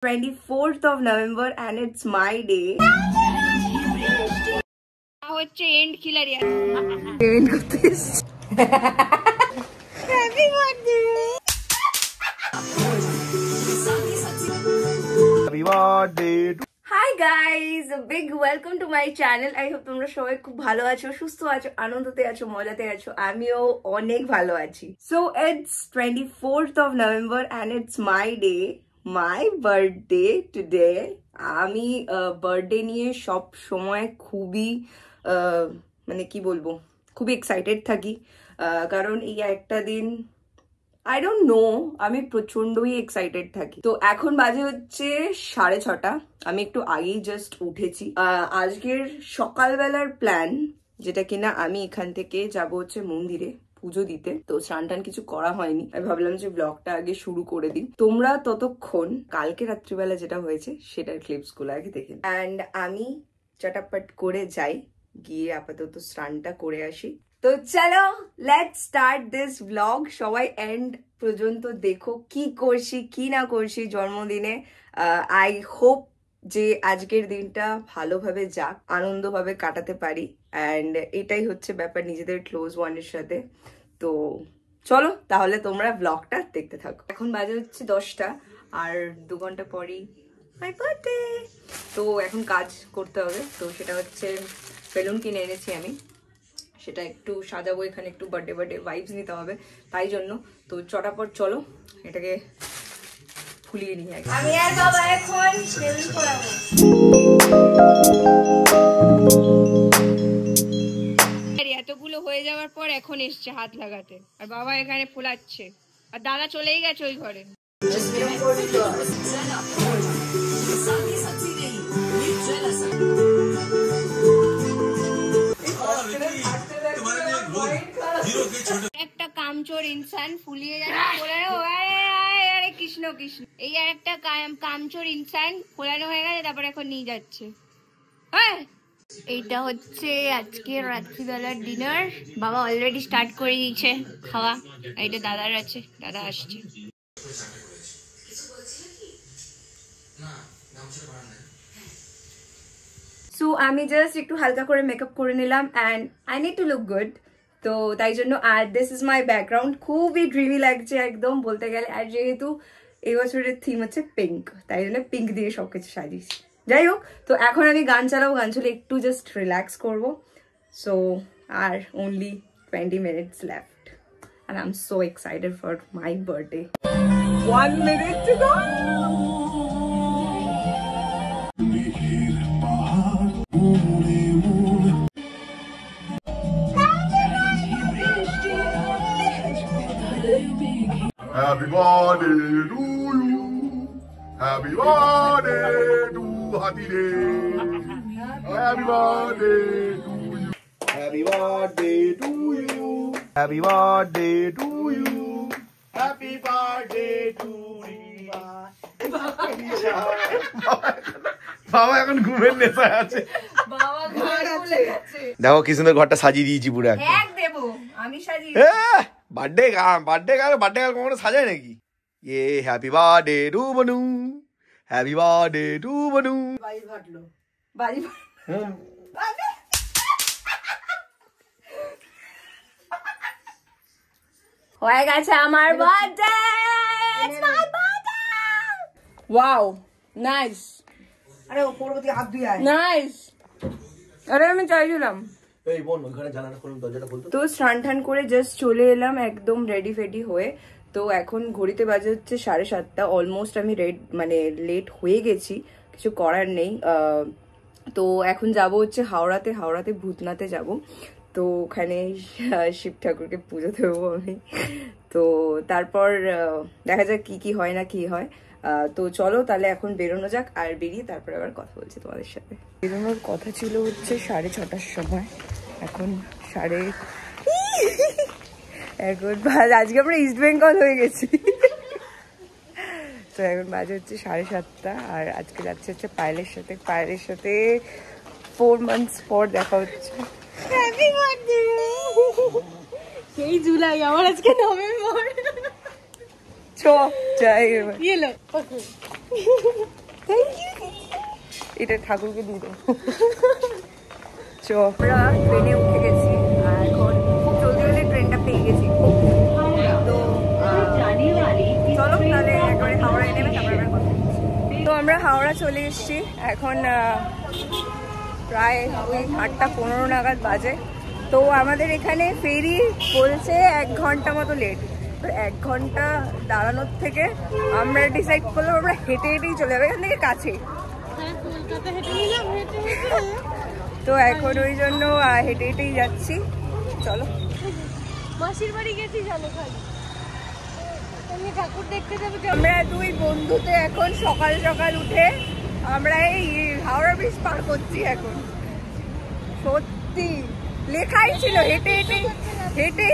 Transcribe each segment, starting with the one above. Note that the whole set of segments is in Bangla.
24th of November and it's my day. হচ্ছে এন্ড কিলার এন্ড করতে happy birthday happy birthday Hi guys, a big welcome to my channel. I hope তোমরা সবাই খুব ভালো আছো, সুস্থ আছো, আনন্দতে আছো, মজাতে আছো। আমিও অনেক ভালো আছি। So it's 24th of November and it's my day, my birthday today. আমি বার্থডে নিয়ে সব সময় খুবই মানে কি বলবো, খুবই এক্সাইটেড থাকি, কারণ এই একটা দিন I don't know, আমি প্রচন্ডই এক্সাইটেড থাকি। তো এখন বাজে হচ্ছে 6:30, আমি একটু আগেই জাস্ট উঠেছি। আজকের সকালবেলার প্ল্যান, যেটা কিনা আমি এখান থেকে যাব হচ্ছে মন্দিরে পুজো দিতে। তো স্নান টান কিছু করা হয়নি, আমি ভাবলাম যে ব্লগটা আগে শুরু করে দিই। তোমরা ততক্ষণ কালকে রাত্রিবেলা যেটা হয়েছে সেটার ক্লিপস গুলো আগে দেখে, অ্যান্ড আমি চটাপট করে যাই, গিয়ে আপাতত স্নানটা করে আসি। তো চলো লেটস স্টার্ট দিস ব্লগ। সবাই এন্ড পর্যন্ত দেখো কি করছি কি না করছি জন্মদিনে। আই হোপ যে আজকের দিনটা ভালোভাবে যাক, আনন্দভাবে কাটাতে পারি, অ্যান্ড এটাই হচ্ছে ব্যাপার নিজেদের ক্লোজ ওয়ানের সাথে। তো চলো তাহলে তোমরা ব্লগটা দেখতে থাকো। এখন বাজে হচ্ছে 10টা, আর 2 ঘন্টা পরই মাই বার্থডে। তো এখন কাজ করতে হবে, তো সেটা হচ্ছে বেলুন কিনে এনেছি আমি, সেটা একটু সাজাবো, এখানে একটু বার্থডে ভাইবস নিতে হবে, তাই জন্য। তো চটাপট চলো এটাকে ফুলিয়ে নিয়ে আগে। আমি আর বাবা এখন বেলুন ফোড়াবো। এতগুলো হয়ে যাওয়ার পর এখন এসছে হাত লাগাতে, আর বাবা এখানে ফোলাচ্ছে, আর দাদা চলেই গেছে ওই ঘরে। একটা কামচোর ইনসান ফুলিয়ে যাচ্ছে, আরে কৃষ্ণ কৃষ্ণ, এই আর একটা কামচোর ইনসান ফোলানো হয়ে গেছে, তারপর এখন নিয়ে যাচ্ছে। হ্যাঁ, এইটা হচ্ছে আজকে রাত্রিবেলার ডিনার। বাবা অলরেডি স্টার্ট করে দিয়েছে খাওয়া, এইটা দাদার আছে, দাদা আসছে। সো আমি জাস্ট একটু হালকা করে মেকআপ করে নিলাম, and I need to look good. তো তাই জন্য, আর দিস ইজ মাই ব্যাকগ্রাউন্ড, খুবই ড্রিমি লাগছে একদম বলতে গেলে। আর যেহেতু এই বছরের থিম হচ্ছে পিঙ্ক, তাই জন্য পিঙ্ক দিয়ে সবকিছু সাজিয়েছি। যাই হোক, তো এখন আমি গান চালাবো, গান চলে একটু জাস্ট রিল্যাক্স করবো। So R only 20 minutes left and I'm so excited for my birthday. 1 minute to go. Happy birthday to you. Happy birthday to Happy Day. Happy birthday to you. Happy birthday to you. Happy birthday to you. Happy birthday to you. বাবা এখন ঘুমের নেশায় আছে। বাবা ঘর খুলে গেছে। দেখো কি সুন্দর ঘরটা সাজিয়ে দিয়েছি পুরো একদম। এক দেবো আমি সাজিয়ে। বার্থডে গার্ল কখনো সাজায় নাকি? ये हैप्पी बर्थडे टू बनू, हैप्पी बर्थडे टू बनू। বাজি ফাটলো, বাজি হয়ে গেছে আমার birthday. It's my birthday. Wow, nice. আরে ওপর দিকে হাত ধুই আয়। নাইস। আরে আমি চাইছিলাম। এই বোন ওখানে জানালা খুলুন, দরজাটা খুলতো। তো স্নান টান করে জাস্ট চলে এলাম একদম রেডি ফেডি হয়ে। তো এখন ঘড়িতে বাজে হচ্ছে 7:30, অলমোস্ট আমি লেট হয়ে গেছি, কিছু করার নেই। তো এখন যাব হচ্ছে হাওড়াতে ভূতনাথে যাব। তো ওখানে শিব ঠাকুরকে পুজো দেবো আমি। তো তারপর দেখা যাক কি হয় না কি হয়। তো চলো তাহলে এখন বেরোনো যাক, আর বেরিয়ে তারপরে আবার কথা বলছি তোমাদের সাথে। বেরোনোর কথা ছিল হচ্ছে 6:30 সময়, এখন আজকে আমরা ইস্ট বেঙ্গল হয়ে গেছি। তো এখন বাজে হচ্ছে 7:30, আর আজকে যাচ্ছে হচ্ছে পায়েলের সাথে 4 months পর দেখা হচ্ছে। Happy birthday. সেই জুলাই, আমার আজকে নভেম্বর। চ যাই এবার। এটা ঠাকুরকে দিয়ে দেবো। আমরা ট্রেনে উঠে গেছি আর এখন খুব জলদি জলদি ট্রেনটা পেয়ে গেছি। তো চলো তাহলে একবারে হাওড়ায় নেমে তারপরে কথা বলছি। তো আমরা হাওড়া চলে এসেছি, এখন প্রায় ওই 8:15 নাগাদ বাজে। তো আমাদের এখানে ফেরি বলছে 1 ঘন্টা মতো লেট। তো 1 ঘন্টা দাঁড়ানোর থেকে আমরা ডিসাইড করলাম আমরা হেঁটে হেঁটেই চলে যাবো, এখান থেকে কাছে। তো এখন ওই জন্য হেঁটে হেঁটেই যাচ্ছি। চলো মাসির বাড়ি গেছি, চলো ঠাকুর দেখতে যাবো। আমরা 2 বন্ধুতে এখন সকাল সকাল উঠে আমরা এই হাওড়া ব্রিজ পার করছি। এখন সত্যি লেখাই ছিল হেঁটে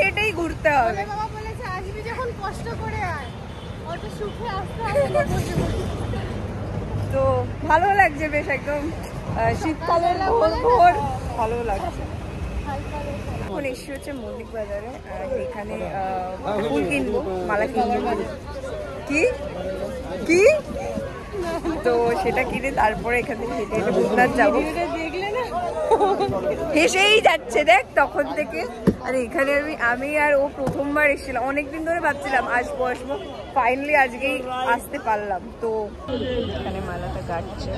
হেঁটেই ঘুরতে হবে। বাবা বলেছে আসবি যখন কষ্ট করে আয়, অত সুখে আসতে হবে। তো ভালো লাগছে বেশ, একদম শীতকালের ভোর ভালো লাগছে। এখন এসে হচ্ছে মল্লিক বাজারে, এখানে ফুল কিনবো, মালা কিনবো। কি তো সেটা কিনে তারপরে এখান থেকে হেঁটে হেঁটে ভূতনাথ যাবো। হেসেই যাচ্ছে দেখ তখন থেকে। আর এখানে আমি আর ও প্রথমবার এসেছিলাম, অনেকদিন ধরে ভাবছিলাম আসবো, ফাইনালি আজকেই আসতে পারলাম। তো এখানে মালাটা কাটছে।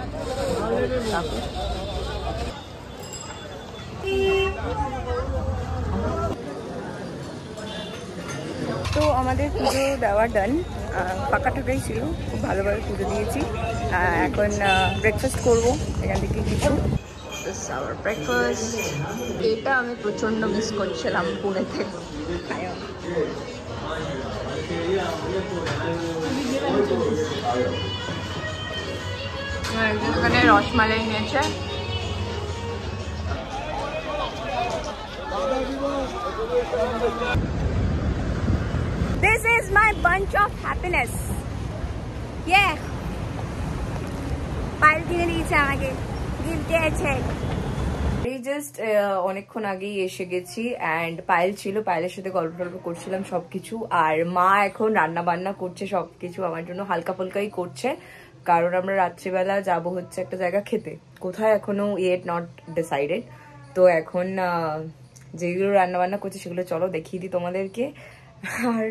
তো আমাদের পুজো দেওয়া ডান, ফাঁকা টাকাই ছিল, খুব ভালোভাবে পুজো দিয়েছি। এখন ব্রেকফাস্ট করবো এখান থেকে কিছু। ব্রেকফাস্ট এটা আমি প্রচণ্ড মিস করছিলাম পুনেতে। এখানে রসমালাই নিয়েছে। This is my bunch of happiness. Yeah. Payel কিনে দিয়েছে আমাকে, গিফট দিয়েছে। এই জাস্ট অনেকক্ষণ আগেই এসে গেছি অ্যান্ড পায়েল ছিল, পায়েলের সাথে গল্প টল্প করছিলাম সবকিছু। আর মা এখন রান্না বান্না করছে সবকিছু আমার জন্য, হালকা ফুলকাই করছে, কারণ আমরা রাত্রিবেলা যাব হচ্ছে একটা জায়গা খেতে, কোথায় এখনো ইয়েট নট ডিসাইডেড। তো এখন যেগুলো রান্না বান্না করছে সেগুলো চলো দেখিয়ে দিই তোমাদেরকে। আর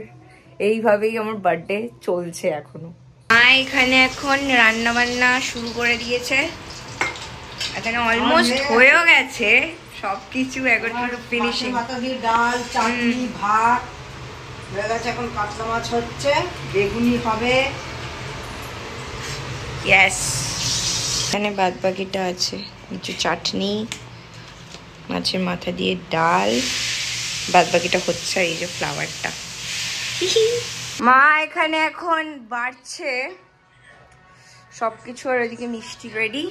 এইভাবেই আমার বার্থডে চলছে এখনো। মা এখানে এখন রান্না বান্না শুরু করে দিয়েছে, এখানে অলমোস্ট হয়েও গেছে সবকিছু, এখন ফিনিশিং। ডাল, চাটনি, ভাত হয়ে গেছে, এখন কাতলা মাছ হচ্ছে, বেগুনি হবে। ইয়েস, এখানে বাদ বাকিটা আছে, কিছু চাটনি, মাছের মাথা দিয়ে ডাল, বাদ বাকিটা হচ্ছে। এই যে ফ্লাওয়ারটা মা এখানে এখন বাড়ছে সবকিছু, আর ওইদিকে মিষ্টি রেডি।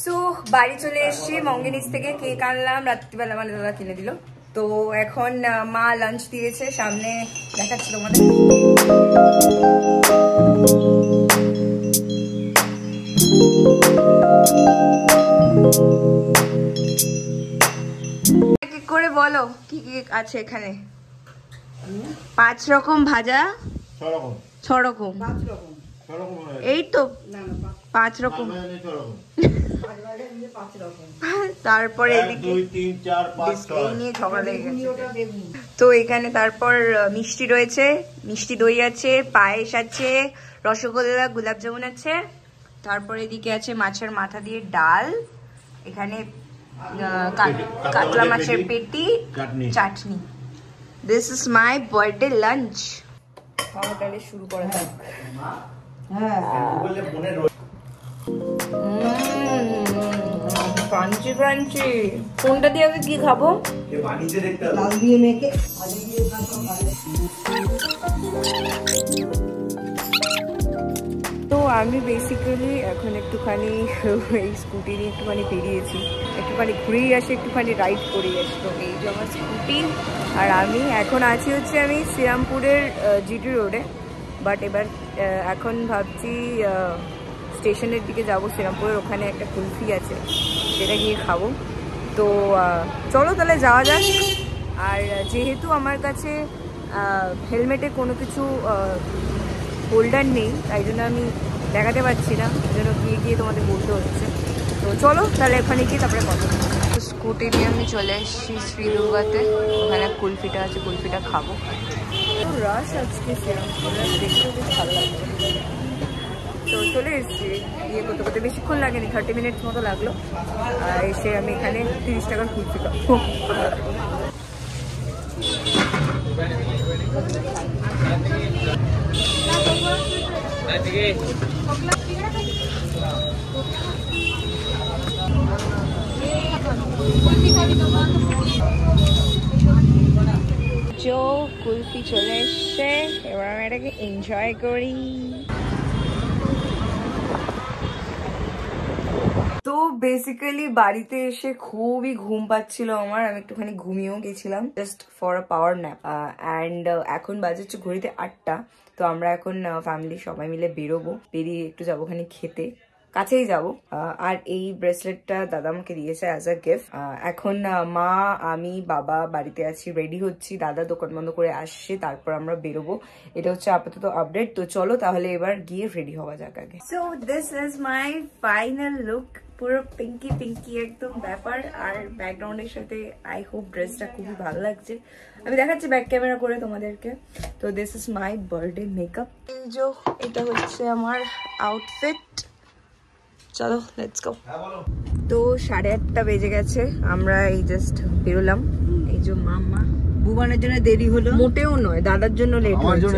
সো বাড়ি চলে এসেছি মঙ্গিনিস থেকে, কেক আনলাম রাত্রিবেলা, মানে দাদা কিনে দিল। তো এখন মা লাঞ্চ দিয়েছে, সামনে দেখাচ্ছি তোমাদের। এক এক করে বলো কি কি আছে এখানে। 5 রকম ভাজা, 6 রকম, এই তো 5 রকম। তারপরে এদিকে নিয়ে ঝগড়া লেগে গেছে। তো এখানে তারপর মিষ্টি রয়েছে, মিষ্টি দই আছে, পায়েস আছে, রসগোল্লা, গোলাপ জামুন আছে। তারপরে এদিকে আছে মাছের মাথা দিয়ে ডাল, এখানে কাতলা মাছের পেটি, chutney. This is my birthday lunch. খাওয়া তাহলে শুরু করা যাক। Crunchy crunchy. কোনটা দিয়ে আগে কি খাবো? লাল দিয়ে মেখে। তো আমি বেসিক্যালি এখন একটুখানি এই স্কুটি নিয়ে একটুখানি বেরিয়েছি, একটুখানি ঘুরেই আসি, একটুখানি রাইড করেই আসি। তো এই যে আমার স্কুটি, আর আমি এখন আছি হচ্ছে আমি শ্রীরামপুরের জিটি রোডে, বাট এবার এখন ভাবছি স্টেশনের দিকে যাবো। শ্রীরামপুরের ওখানে একটা কুলফি আছে, সেটা গিয়ে খাবো। তো চলো তাহলে যাওয়া যাক। আর যেহেতু আমার কাছে হেলমেটে কোনো কিছু হোল্ডার নেই, তাই জন্য আমি দেখাতে পারছি না, এই জন্য গিয়ে গিয়ে তোমাদের বলতে হচ্ছে। তো চলো তাহলে ওখানে গিয়ে তারপরে কথা। স্কুটি নিয়ে আমি চলে এসেছি শ্রী দুর্গাতে, ওখানে কুলফিটা আছে, কুলফিটা খাবো। রাশ আজকে দেখতেও বেশ ভালো লাগছে। তো চলে এসেছি ইয়ে করতে করতে, বেশিক্ষণ লাগেনি, 30 মিনিটস মতো লাগলো। আর এসে আমি এখানে 30 টাকার কুলফি খাবো। কুলফি চলে এসছে, এবার আমি এটাকে এনজয় করি। তো বেসিক্যালি বাড়িতে এসে খুবই ঘুম পাচ্ছিল আমার, আমি একটুখানি ঘুমিয়েও গেছিলাম just for a power nap. And এখন বাজে হচ্ছে ঘড়িতে 8টা। তো আমরা এখন ফ্যামিলি সবাই মিলে বেরোবো, বেরিয়ে একটু যাবো ওখানে খেতে, কাছেই যাব। আর এই ব্রেসলেটটা দাদা আমাকে দিয়েছে অ্যাজ আ গিফট। এখন মা, আমি, বাবা বাড়িতে আছি, রেডি হচ্ছি, দাদা দোকান বন্ধ করে আসছে, তারপর আমরা বেরোবো। এটা হচ্ছে আপাতত আপডেট। তো চলো তাহলে এবার গিয়ে রেডি হওয়া যাক আগে। So this is my final look, পুরো পিঙ্কি পিঙ্কি একদম ব্যাপার। আর ব্যাকগ্রাউন্ডের সাথে আই হোপ ড্রেসটা খুবই ভালো লাগছে। আমি দেখাচ্ছি ব্যাক ক্যামেরা করে তোমাদেরকে। তো this is my birthday makeup. এটা হচ্ছে আমার আউটফিট। চলো লেটস গো। তো 8:30 বেজে গেছে, আমরা এই জাস্ট বেরোলাম। এই যে মামা ভুবনের জন্য দেরি হলো, মোটেও নয়, দাদার জন্য লেট হয়েছে।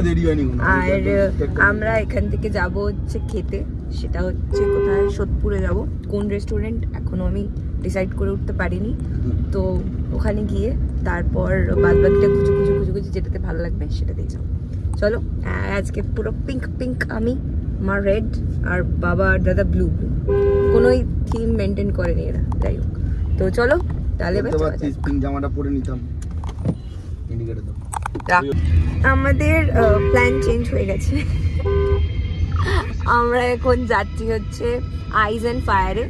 আর আমরা এখান থেকে যাব হচ্ছে খেতে, সেটা হচ্ছে কোথায়, সোদপুরে যাব। কোন রেস্টুরেন্ট এখনো আমি ডিসাইড করে উঠতে পারিনি। তো ওখানে গিয়ে তারপর বাদবাকিটা খুঁজে খুঁজে খুঁজে খুঁজে যেটাতে ভালো লাগবে সেটাতেই যাবো। চলো, আজকে পুরো পিঙ্ক পিঙ্ক আমি, মা রেড আর বাবা আর দাদা ব্লু ব্লু, কোনোই থিম মেনটেন করেনি এরা। যাই হোক, তো চলো তাহলে পিঙ্ক জামাটা পরে নিতাম। আমাদের প্ল্যান চেঞ্জ হয়ে গেছে, আমরা এখন যাচ্ছি হচ্ছে আইস অ্যান্ড ফায়ারে,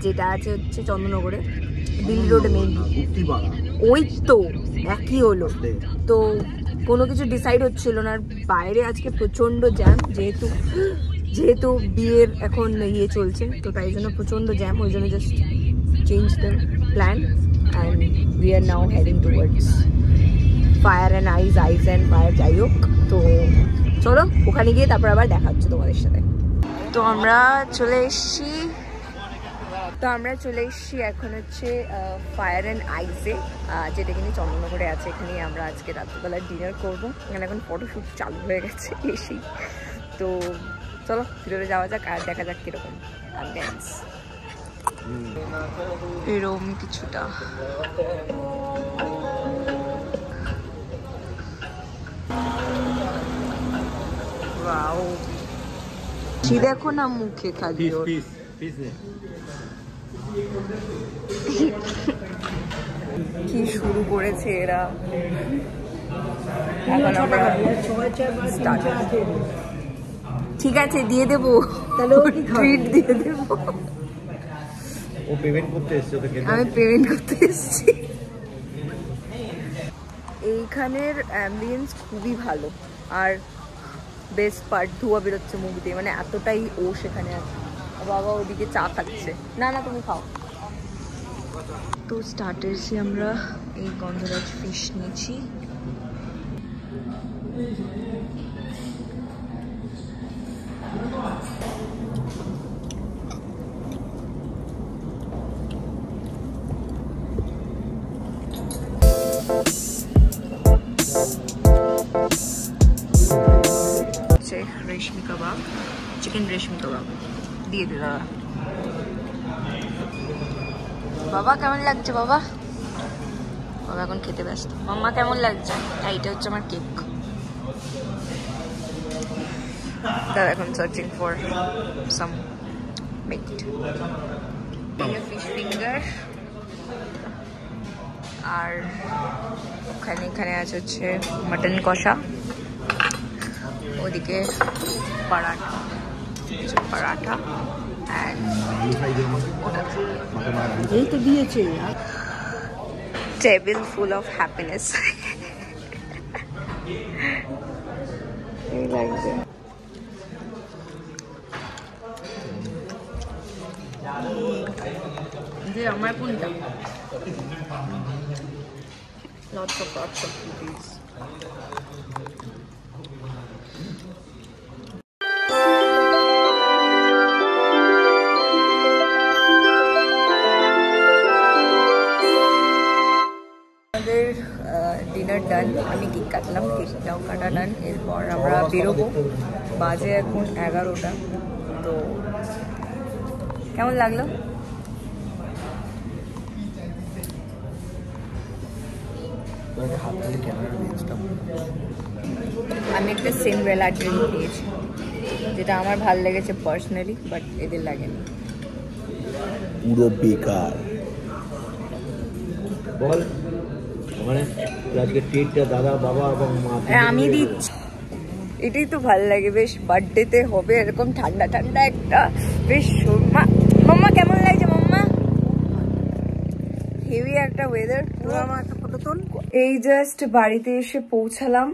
যেটা আছে হচ্ছে চন্দননগরে, দিল্লি রোডে মেইন। ওই তো একই হলো। তো কোনো কিছু ডিসাইড হচ্ছিল না, বাইরে আজকে প্রচন্ড জ্যাম, যেহেতু বিয়ের এখন ইয়ে চলছে, তো তাই জন্য প্রচন্ড জ্যাম, ওই জন্য just change the plan and we are now heading towards fire and ice, ice and fire, যাই হোক। তো চলো ওখানে গিয়ে তারপর আবার দেখা হচ্ছে তোমাদের সাথে। তো আমরা চলে এসছি এখন হচ্ছে ফায়ার অ্যান্ড আইসে, যেটা কিনে চন্দননগরে আছে। এখানে আমরা আজকে রাত্রিবেলা ডিনার করবো। এখানে এখন ফটোশ্যুট চালু হয়ে গেছে এসেই। তো চলো ভিতরে যাওয়া যাক আর দেখা যাক কিরকম অ্যাম্বিয়েন্স। এরকম কিছুটা দেখো না মুখে খালি কি শুরু করেছে এরা। এখন আমরা ঠিক আছে দিয়ে দেবো, তাহলে ট্রিট দিয়ে দেবো। ও পেমেন্ট করতে এসেছে, আমি পেমেন্ট করতে এসেছি। এইখানের অ্যাম্বিয়েন্স খুবই ভালো, আর বেস্ট পার্ট ধোয়া বেরোচ্ছে মুখ দিয়ে, মানে এতটাই ও সেখানে আছে। বাবা ওদিকে চা খাচ্ছে, না না তুমি খাও। তো স্টার্টার্সে আমরা এই গন্ধরাজ ফিশ নিয়েছি। রেশমি কাবাব, চিকেন রেশমি কাবাব দিয়ে দে দাদা। বাবা কেমন লাগছে? বাবা এখন খেতে ব্যস্ত। মাম্মা কেমন লাগছে? এইটা হচ্ছে আমার কেক। দাদা এখন searching for some meat. Fish finger, আর এখানে আছে হচ্ছে মাটন কষা, ওদিকে পরাঠা এই তো দিয়েছে। Table full of happiness. যে আমার কোনটা lots of cookies. আমাদের ডিনার ডান, আমি কেক কাটলাম, কেকটাও কাটা ডান। এরপর আমরা বেরোবো, বাজে এখন 11টা। তো কেমন লাগলো? আমি একটা সিন্ড্রেলা ড্রিঙ্ক পেয়েছি, যেটা আমার ভালো লেগেছে পার্সোনালি, বাট এদের লাগেনি। পুরো বেকার বল মানে আজকে ট্রিটটা দাদা বাবা এবং মা আমি দিচ্ছি, এটাই তো ভালো লাগে বেশ। বার্থডেতে হবে এরকম ঠান্ডা ঠান্ডা একটা বেশ। মাম্মা কেমন লাগছে? মাম্মা হেভি একটা ওয়েদার। এই জাস্ট বাড়িতে এসে পৌঁছালাম,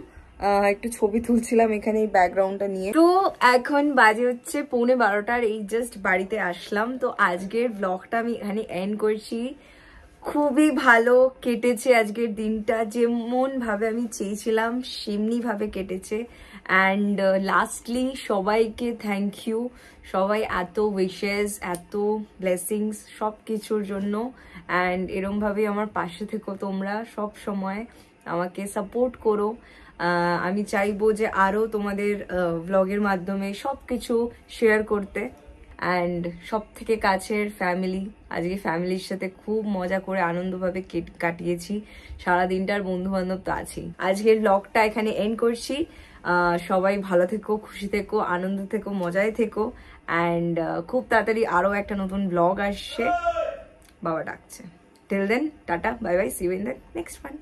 একটু ছবি তুলছিলাম এখানে এই ব্যাকগ্রাউন্ডটা নিয়ে। তো এখন বাজে হচ্ছে 11:15, এই জাস্ট বাড়িতে আসলাম। তো আজকের ব্লগটা আমি এখানে এন্ড করছি। খুবই ভালো কেটেছে আজকের দিনটা, যেমন ভাবে আমি চেয়েছিলাম সেমনি ভাবে কেটেছে। অ্যান্ড লাস্টলি সবাইকে থ্যাংক ইউ, সবাই এত উইশেস, এত ব্লেসিংস সব কিছুর জন্য। অ্যান্ড এরমভাবে আমার পাশে থেকো তোমরা, সব সময় আমাকে সাপোর্ট করো। আমি চাইবো যে আরও তোমাদের ব্লগের মাধ্যমে সব কিছু শেয়ার করতে। অ্যান্ড সব থেকে কাছের ফ্যামিলি, আজকে ফ্যামিলির সাথে খুব মজা করে আনন্দভাবে কাটিয়েছি সারাদিনটার। বন্ধু বান্ধব তো আছেই। আজকের ব্লগটা এখানে এন্ড করছি। সবাই ভালো থেকো, খুশি থেকো, আনন্দ থেকো, মজায় থেকো। অ্যান্ড খুব তাড়াতাড়ি আরও একটা নতুন ব্লগ আসছে, বাবা ডাকছে। Till then tata, bye bye, see you in the next one.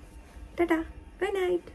Tata, good night.